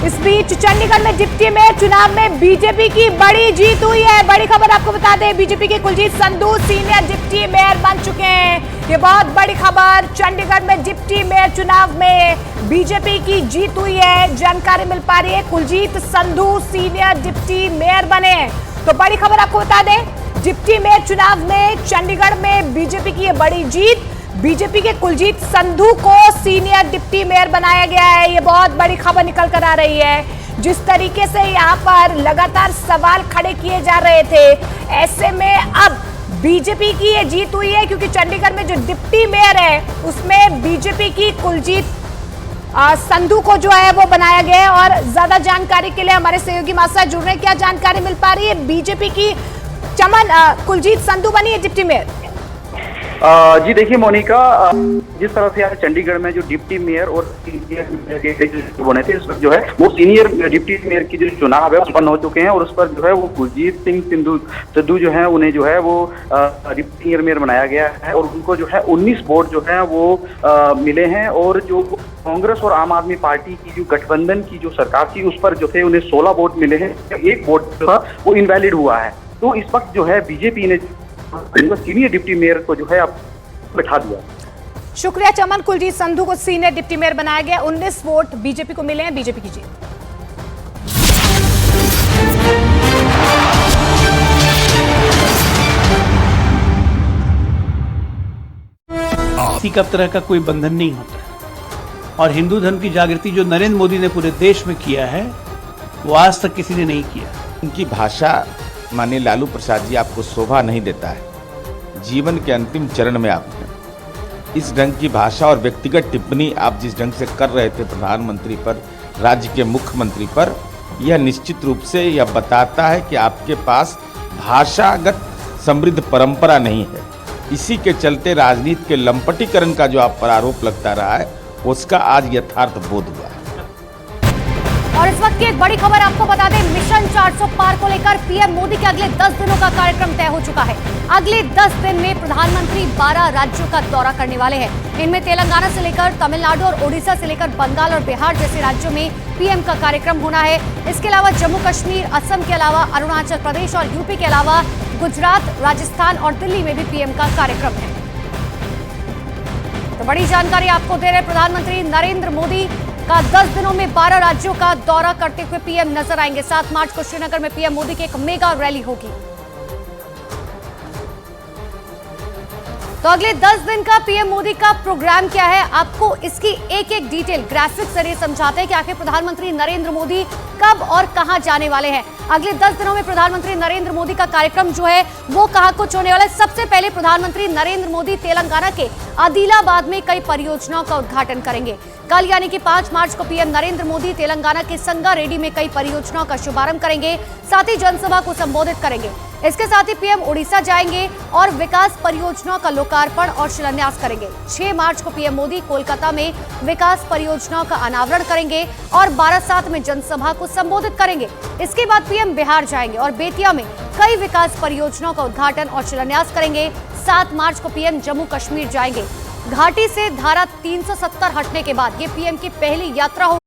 इस बीच चंडीगढ़ में deputy mayor चुनाव में बीजेपी की बड़ी जीत हुई है। बड़ी खबर आपको बता दें, बीजेपी के Kuljeet Sandhu senior deputy mayor बन चुके हैं। ये बहुत बड़ी खबर, चंडीगढ़ में डिप्टी मेयर चुनाव में बीजेपी की जीत हुई है। जानकारी मिल पा रही है, Kuljeet Sandhu senior deputy mayor बने। तो बड़ी खबर आपको बता दें, डिप्टी मेयर चुनाव में चंडीगढ़ में बीजेपी की ये बड़ी जीत, बीजेपी के कुलजीत संधू को सीनियर डिप्टी मेयर बनाया गया है। ये बहुत बड़ी खबर निकल कर आ रही है। जिस तरीके से यहाँ पर लगातार सवाल खड़े किए जा रहे थे, ऐसे में अब बीजेपी की ये जीत हुई है, क्योंकि चंडीगढ़ में जो डिप्टी मेयर है उसमें बीजेपी की कुलजीत संधू को जो है वो बनाया गया है। और ज्यादा जानकारी के लिए हमारे सहयोगी मासा जुड़ रहे हैं। क्या जानकारी मिल पा रही है? बीजेपी की चमन कुलजीत संधू बनी है डिप्टी मेयर। जी देखिए मोनिका, जिस तरह से आज चंडीगढ़ में जो डिप्टी मेयर और सीनियर बने थे, इस वक्त जो है वो सीनियर डिप्टी मेयर की जो चुनाव है संपन्न हो चुके हैं और उस पर जो है वो कुलजीत सिंह संधू जो है उन्हें जो है वो डिप्टी मेयर बनाया गया है और उनको जो है 19 वोट जो है वो मिले हैं। और जो कांग्रेस और आम आदमी पार्टी की जो गठबंधन की जो सरकार थी उस पर जो थे उन्हें 16 वोट मिले हैं, एक वोट जो था वो इनवैलिड हुआ है। तो इस वक्त जो है बीजेपी ने सीनियर डिप्टी मेयर को जो है अब बैठा दिया। शुक्रिया चमन। कुलजीत संधू को सीनियर डिप्टी मेयर बनाया गया, 19 वोट बीजेपी को मिले हैं, बीजेपी की जीत। किसी का तरह का कोई बंधन नहीं होता है और हिंदू धर्म की जागृति जो नरेंद्र मोदी ने पूरे देश में किया है वो आज तक किसी ने नहीं किया। उनकी भाषा माननीय लालू प्रसाद जी आपको शोभा नहीं देता है। जीवन के अंतिम चरण में आप हैं। इस ढंग की भाषा और व्यक्तिगत टिप्पणी आप जिस ढंग से कर रहे थे प्रधानमंत्री पर, राज्य के मुख्यमंत्री पर, यह निश्चित रूप से यह बताता है कि आपके पास भाषागत समृद्ध परंपरा नहीं है। इसी के चलते राजनीति के लंपटीकरण का जो आप पर आरोप लगता रहा है उसका आज यथार्थ बोध हुआ है। और इस वक्त की एक बड़ी खबर आपको बता दें, मिशन 400 पार को लेकर पीएम मोदी के अगले 10 दिनों का कार्यक्रम तय हो चुका है। अगले 10 दिन में प्रधानमंत्री 12 राज्यों का दौरा करने वाले हैं। इनमें तेलंगाना से लेकर तमिलनाडु और ओडिशा से लेकर बंगाल और बिहार जैसे राज्यों में पीएम का कार्यक्रम होना है। इसके अलावा जम्मू कश्मीर, असम के अलावा अरुणाचल प्रदेश और यूपी के अलावा गुजरात, राजस्थान और दिल्ली में भी पीएम का कार्यक्रम है। तो बड़ी जानकारी आपको दे रहे प्रधानमंत्री नरेंद्र मोदी का 10 दिनों में 12 राज्यों का दौरा करते हुए पीएम नजर आएंगे। 7 मार्च को श्रीनगर में पीएम मोदी की एक मेगा रैली होगी। तो अगले 10 दिन का पीएम मोदी का प्रोग्राम क्या है, आपको इसकी एक एक डिटेल ग्राफिक्स जरिए समझाते हैं कि आखिर प्रधानमंत्री नरेंद्र मोदी कब और कहां जाने वाले हैं। अगले 10 दिनों में प्रधानमंत्री नरेंद्र मोदी का कार्यक्रम जो है वो कहां कुछ होने वाला है। सबसे पहले प्रधानमंत्री नरेंद्र मोदी तेलंगाना के आदिलाबाद में कई परियोजनाओं का उद्घाटन करेंगे। कल यानी कि 5 मार्च को पीएम नरेंद्र मोदी तेलंगाना के संगारेड्डी में कई परियोजनाओं का शुभारंभ करेंगे, साथ ही जनसभा को संबोधित करेंगे। इसके साथ ही पीएम ओडिशा जाएंगे और विकास परियोजनाओं का लोकार्पण और शिलान्यास करेंगे। 6 मार्च को पीएम मोदी कोलकाता में विकास परियोजनाओं का अनावरण करेंगे और 12/7 में जनसभा को संबोधित करेंगे। इसके बाद पीएम बिहार जाएंगे और बेतिया में कई विकास परियोजनाओं का उद्घाटन और शिलान्यास करेंगे। 7 मार्च को पीएम जम्मू कश्मीर जाएंगे। घाटी से धारा 370 हटने के बाद ये पीएम की पहली यात्रा होगी।